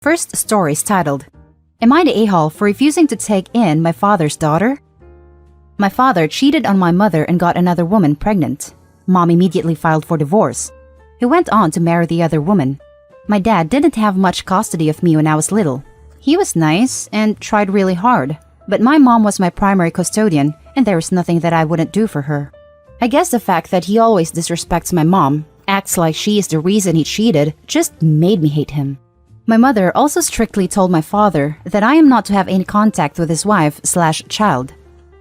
First story is titled, Am I the a-hole for refusing to take in my father's daughter? My father cheated on my mother and got another woman pregnant. Mom immediately filed for divorce. He went on to marry the other woman. My dad didn't have much custody of me when I was little. He was nice and tried really hard, but my mom was my primary custodian and there was nothing that I wouldn't do for her. I guess the fact that he always disrespects my mom, acts like she is the reason he cheated, just made me hate him. My mother also strictly told my father that I am not to have any contact with his wife/child.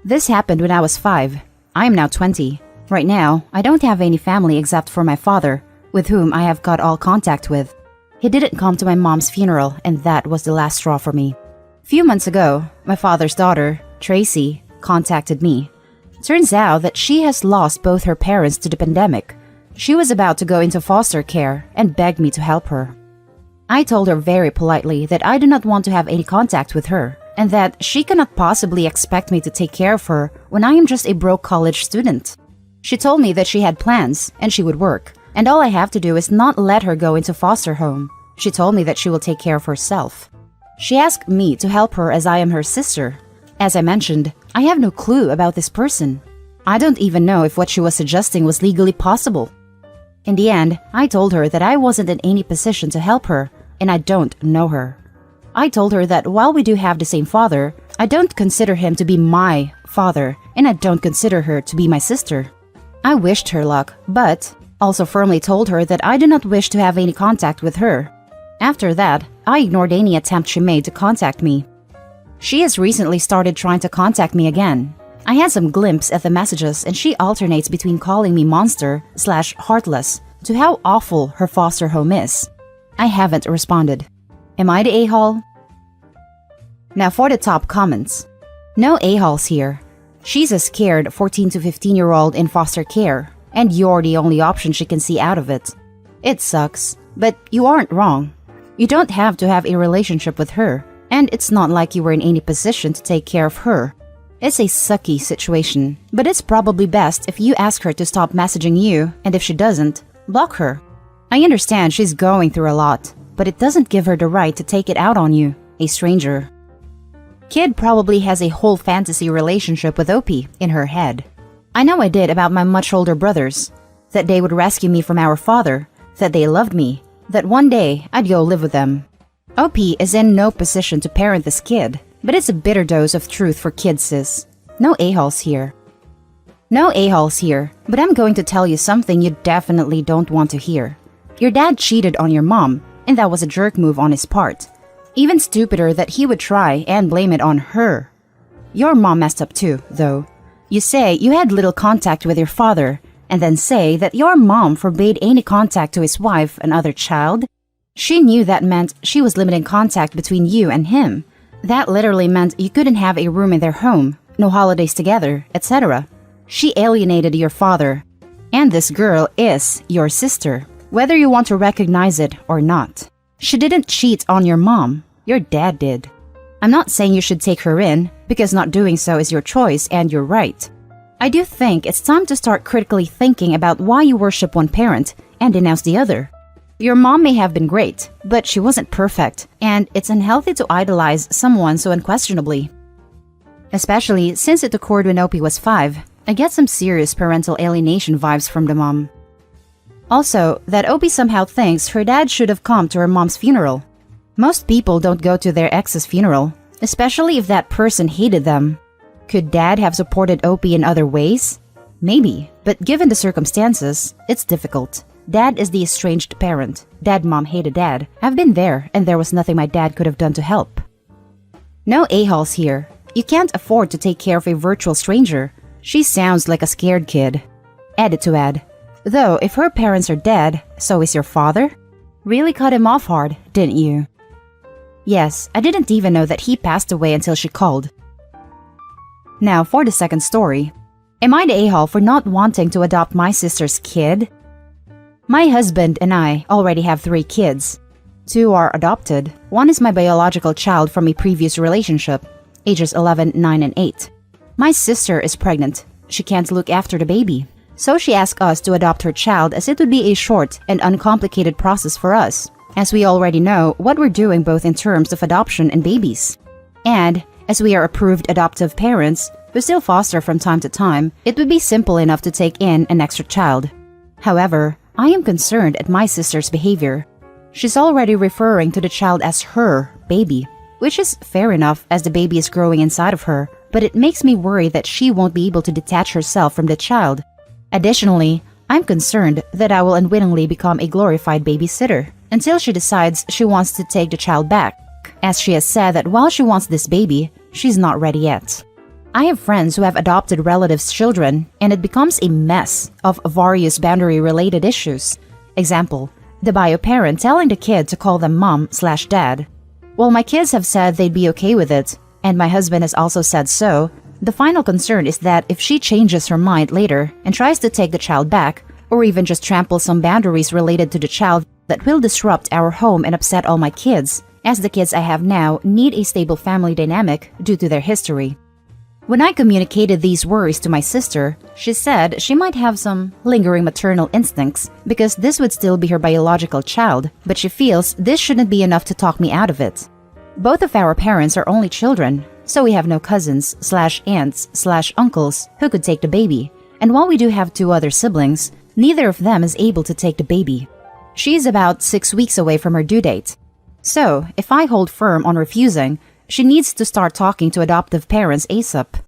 This happened when I was 5. I am now 20. Right now, I don't have any family except for my father, with whom I have got all contact with. He didn't come to my mom's funeral, and that was the last straw for me. Few months ago, my father's daughter, Tracy, contacted me. Turns out that she has lost both her parents to the pandemic. She was about to go into foster care and begged me to help her. I told her very politely that I do not want to have any contact with her, and that she cannot possibly expect me to take care of her when I am just a broke college student. She told me that she had plans and she would work, and all I have to do is not let her go into foster home. She told me that she will take care of herself. She asked me to help her as I am her sister. As I mentioned, I have no clue about this person. I don't even know if what she was suggesting was legally possible. In the end, I told her that I wasn't in any position to help her, and I don't know her. I told her that while we do have the same father, I don't consider him to be my father, and I don't consider her to be my sister. I wished her luck, but also firmly told her that I do not wish to have any contact with her. After that, I ignored any attempt she made to contact me. She has recently started trying to contact me again. I had some glimpse at the messages and she alternates between calling me monster/heartless to how awful her foster home is. I haven't responded. Am I the a-hole? Now for the top comments. No a-holes here. She's a scared 14 to 15-year-old in foster care, and you're the only option she can see out of it. It sucks, but you aren't wrong. You don't have to have a relationship with her, and it's not like you were in any position to take care of her. It's a sucky situation, but it's probably best if you ask her to stop messaging you, and if she doesn't, block her. I understand she's going through a lot, but it doesn't give her the right to take it out on you, a stranger. Kid probably has a whole fantasy relationship with Opie in her head. I know I did about my much older brothers, that they would rescue me from our father, that they loved me, that one day I'd go live with them. Opie is in no position to parent this kid, but it's a bitter dose of truth for kids, sis. No a-holes here. No a-holes here, but I'm going to tell you something you definitely don't want to hear. Your dad cheated on your mom, and that was a jerk move on his part. Even stupider that he would try and blame it on her. Your mom messed up too, though. You say you had little contact with your father, and then say that your mom forbade any contact to his wife and other child? She knew that meant she was limiting contact between you and him. That literally meant you couldn't have a room in their home, no holidays together, etc. She alienated your father. And this girl is your sister, whether you want to recognize it or not. She didn't cheat on your mom. Your dad did. I'm not saying you should take her in, because not doing so is your choice and your right. I do think it's time to start critically thinking about why you worship one parent and denounce the other. Your mom may have been great, but she wasn't perfect, and it's unhealthy to idolize someone so unquestionably. Especially since it occurred when Opie was 5, I get some serious parental alienation vibes from the mom. Also, that Opie somehow thinks her dad should have come to her mom's funeral. Most people don't go to their ex's funeral, especially if that person hated them. Could dad have supported Opie in other ways? Maybe, but given the circumstances, it's difficult. Dad is the estranged parent. Mom hated dad. I've been there, and there was nothing my dad could have done to help. No a-holes here. You can't afford to take care of a virtual stranger. She sounds like a scared kid. Edit to add. Though, if her parents are dead, so is your father? Really cut him off hard, didn't you? Yes, I didn't even know that he passed away until she called. Now for the second story. Am I the a-hole for not wanting to adopt my sister's kid? My husband and I already have 3 kids. 2 are adopted. 1 is my biological child from a previous relationship, ages 11, 9, and 8. My sister is pregnant. She can't look after the baby. So she asked us to adopt her child as it would be a short and uncomplicated process for us. as we already know what we're doing both in terms of adoption and babies. And as we are approved adoptive parents who still foster from time to time, it would be simple enough to take in an extra child. However, I am concerned at my sister's behavior. She's already referring to the child as her baby, which is fair enough as the baby is growing inside of her, but it makes me worry that she won't be able to detach herself from the child. Additionally, I'm concerned that I will unwittingly become a glorified babysitter until she decides she wants to take the child back, as she has said that while she wants this baby, she's not ready yet. I have friends who have adopted relatives' children, and it becomes a mess of various boundary-related issues. Example, the bio parent telling the kid to call them mom/dad. While my kids have said they'd be okay with it, and my husband has also said so, the final concern is that if she changes her mind later and tries to take the child back, or even just trample some boundaries related to the child that will disrupt our home and upset all my kids, as the kids I have now need a stable family dynamic due to their history. When I communicated these worries to my sister, she said she might have some lingering maternal instincts because this would still be her biological child, but she feels this shouldn't be enough to talk me out of it. Both of our parents are only children, so we have no cousins/aunts/uncles who could take the baby, and while we do have 2 other siblings, neither of them is able to take the baby. She is about 6 weeks away from her due date. So, if I hold firm on refusing, she needs to start talking to adoptive parents ASAP.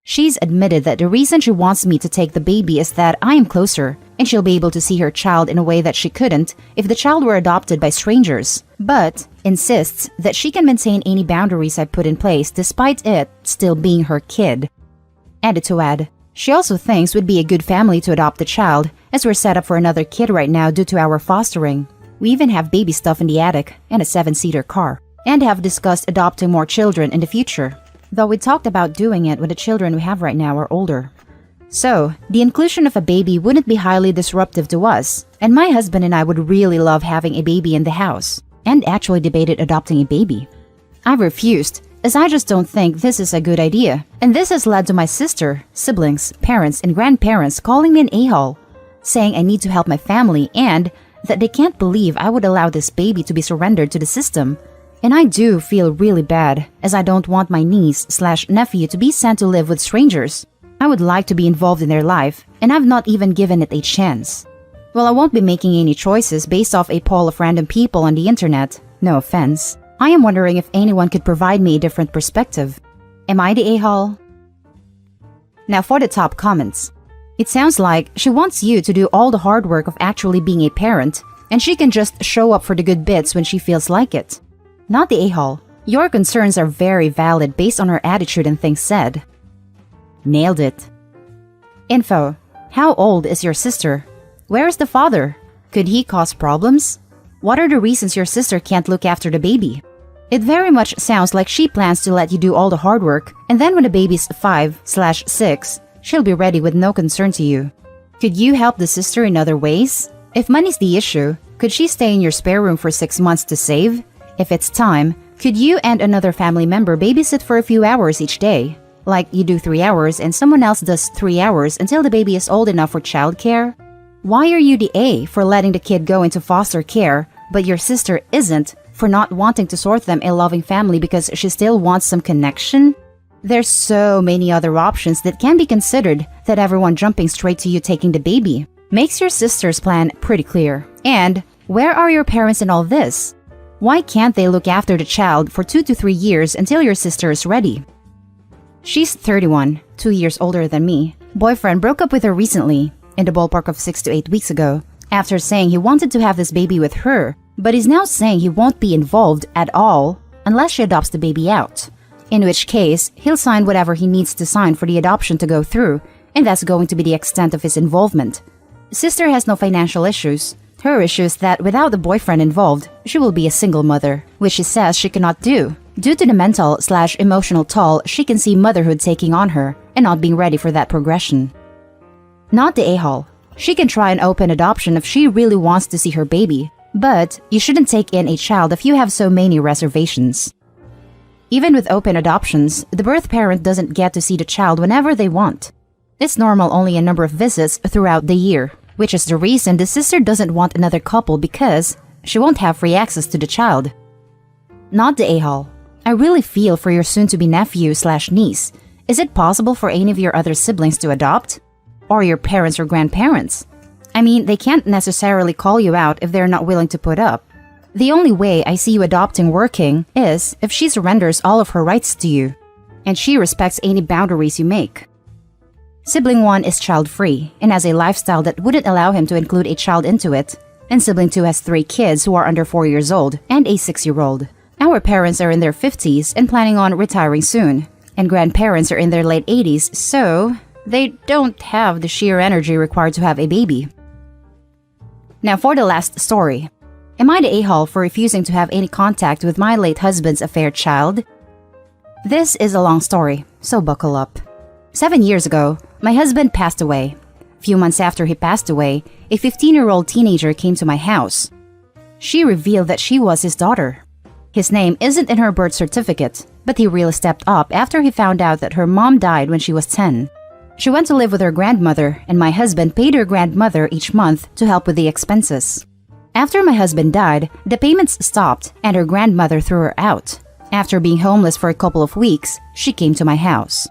She's admitted that the reason she wants me to take the baby is that I am closer, and she'll be able to see her child in a way that she couldn't if the child were adopted by strangers, but insists that she can maintain any boundaries I put in place despite it still being her kid. Added to add, she also thinks we'd be a good family to adopt the child, as we're set up for another kid right now due to our fostering. We even have baby stuff in the attic and a 7-seater car, and have discussed adopting more children in the future, though we talked about doing it when the children we have right now are older. So, the inclusion of a baby wouldn't be highly disruptive to us, and my husband and I would really love having a baby in the house, and actually debated adopting a baby. I refused, as I just don't think this is a good idea, and this has led to my sister, siblings, parents, and grandparents calling me an a-hole, saying I need to help my family and that they can't believe I would allow this baby to be surrendered to the system. And I do feel really bad, as I don't want my niece/nephew to be sent to live with strangers. I would like to be involved in their life, and I've not even given it a chance. Well, I won't be making any choices based off a poll of random people on the internet, no offense. I am wondering if anyone could provide me a different perspective. Am I the a-hole? Now for the top comments. It sounds like she wants you to do all the hard work of actually being a parent, and she can just show up for the good bits when she feels like it. Not the a-hole. Your concerns are very valid based on her attitude and things said. Nailed it. Info. How old is your sister? Where is the father? Could he cause problems? What are the reasons your sister can't look after the baby? It very much sounds like she plans to let you do all the hard work, and then when the baby's 5/6, she'll be ready with no concern to you. Could you help the sister in other ways? If money's the issue, could she stay in your spare room for 6 months to save? If it's time, could you and another family member babysit for a few hours each day? Like you do 3 hours and someone else does 3 hours until the baby is old enough for childcare? Why are you the A for letting the kid go into foster care, but your sister isn't for not wanting to sort them a loving family because she still wants some connection? There's so many other options that can be considered that everyone jumping straight to you taking the baby makes your sister's plan pretty clear. And where are your parents in all this? Why can't they look after the child for 2 to 3 years until your sister is ready? She's 31, 2 years older than me. Boyfriend broke up with her recently, in the ballpark of 6 to 8 weeks ago, after saying he wanted to have this baby with her, but he's now saying he won't be involved at all unless she adopts the baby out. In which case, he'll sign whatever he needs to sign for the adoption to go through, and that's going to be the extent of his involvement. Sister has no financial issues. Her issue is that without the boyfriend involved, she will be a single mother, which she says she cannot do, due to the mental/emotional toll she can see motherhood taking on her, and not being ready for that progression. Not the a-hole. She can try an open adoption if she really wants to see her baby, but you shouldn't take in a child if you have so many reservations. Even with open adoptions, the birth parent doesn't get to see the child whenever they want. It's normal only a number of visits throughout the year, which is the reason the sister doesn't want another couple because she won't have free access to the child. Not the a-hole. I really feel for your soon-to-be nephew/niece. Is it possible for any of your other siblings to adopt? Or your parents or grandparents? I mean, they can't necessarily call you out if they're not willing to put up. The only way I see you adopting working is if she surrenders all of her rights to you, and she respects any boundaries you make. Sibling 1 is child-free and has a lifestyle that wouldn't allow him to include a child into it, and sibling 2 has 3 kids who are under 4 years old and a 6-year-old. Our parents are in their 50s and planning on retiring soon, and grandparents are in their late 80s, so they don't have the sheer energy required to have a baby. Now for the last story. Am I the a-hole for refusing to have any contact with my late husband's affair child? This is a long story, so buckle up. 7 years ago, my husband passed away. A few months after he passed away, a 15-year-old teenager came to my house. She revealed that she was his daughter. His name isn't in her birth certificate, but he really stepped up after he found out that her mom died when she was 10. She went to live with her grandmother, and my husband paid her grandmother each month to help with the expenses. After my husband died, the payments stopped and her grandmother threw her out. After being homeless for a couple of weeks, she came to my house.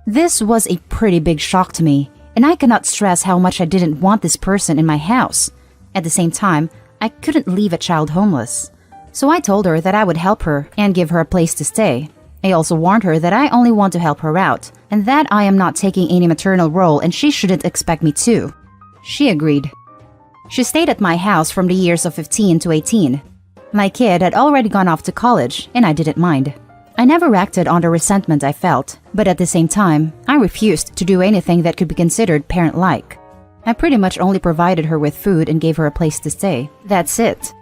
This was a pretty big shock to me, and I cannot stress how much I didn't want this person in my house. At the same time, I couldn't leave a child homeless. So I told her that I would help her and give her a place to stay. I also warned her that I only want to help her out, and that I am not taking any maternal role and she shouldn't expect me to. She agreed. She stayed at my house from the years of 15 to 18. My kid had already gone off to college, and I didn't mind. I never acted on the resentment I felt, but at the same time, I refused to do anything that could be considered parent-like. I pretty much only provided her with food and gave her a place to stay. That's it.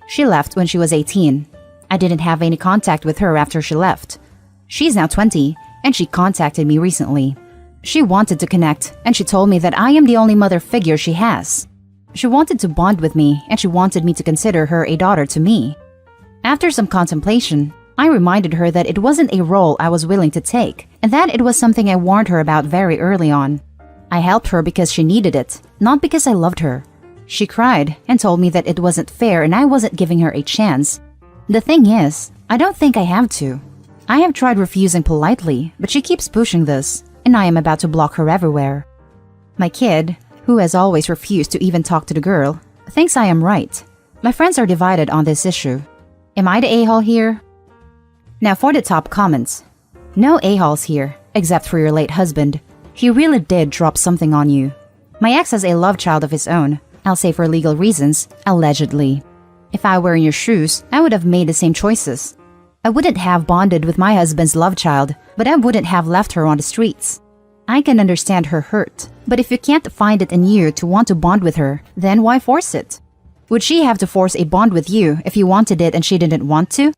She left when she was 18. I didn't have any contact with her after she left. She's now 20, and she contacted me recently. She wanted to connect, and she told me that I am the only mother figure she has. She wanted to bond with me, and she wanted me to consider her a daughter to me. After some contemplation, I reminded her that it wasn't a role I was willing to take, and that it was something I warned her about very early on. I helped her because she needed it, not because I loved her. She cried and told me that it wasn't fair and I wasn't giving her a chance. The thing is, I don't think I have to. I have tried refusing politely, but she keeps pushing this, and I am about to block her everywhere. My kid, who has always refused to even talk to the girl, thinks I am right. My friends are divided on this issue. Am I the a-hole here? Now for the top comments. No a-holes here, except for your late husband. He really did drop something on you. My ex has a love child of his own. I'll say for legal reasons, allegedly. If I were in your shoes, I would have made the same choices. I wouldn't have bonded with my husband's love child, but I wouldn't have left her on the streets. I can understand her hurt, but if you can't find it in you to want to bond with her, then why force it? Would she have to force a bond with you if you wanted it and she didn't want to?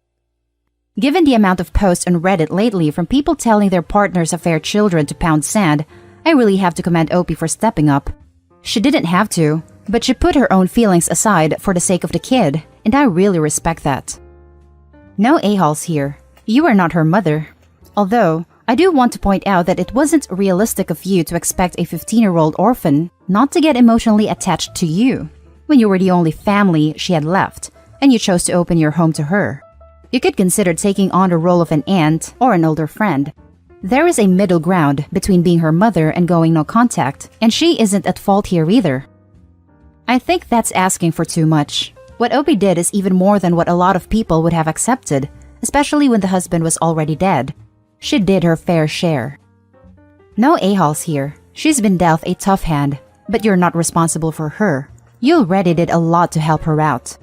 Given the amount of posts on Reddit lately from people telling their partners' affair children to pound sand, I really have to commend Opie for stepping up. She didn't have to, but she put her own feelings aside for the sake of the kid, and I really respect that. No a-holes here. You are not her mother. Although, I do want to point out that it wasn't realistic of you to expect a 15-year-old orphan not to get emotionally attached to you when you were the only family she had left, and you chose to open your home to her. You could consider taking on the role of an aunt or an older friend. There is a middle ground between being her mother and going no contact, and she isn't at fault here either. I think that's asking for too much. What Opie did is even more than what a lot of people would have accepted, especially when the husband was already dead. She did her fair share. No a-holes here. She's been dealt a tough hand, but you're not responsible for her. You already did a lot to help her out.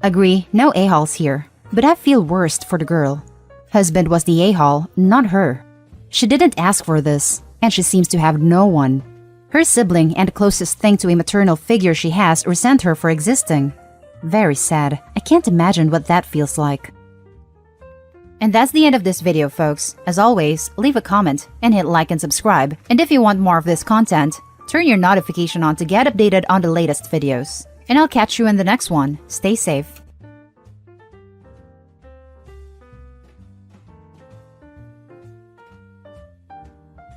Agree, no a-holes here, but I feel worst for the girl. Husband was the a-hole, not her. She didn't ask for this, and she seems to have no one. Her sibling and the closest thing to a maternal figure she has resent her for existing. Very sad. I can't imagine what that feels like. And that's the end of this video, folks. As always, leave a comment and hit like and subscribe. And if you want more of this content, turn your notification on to get updated on the latest videos. And I'll catch you in the next one. Stay safe.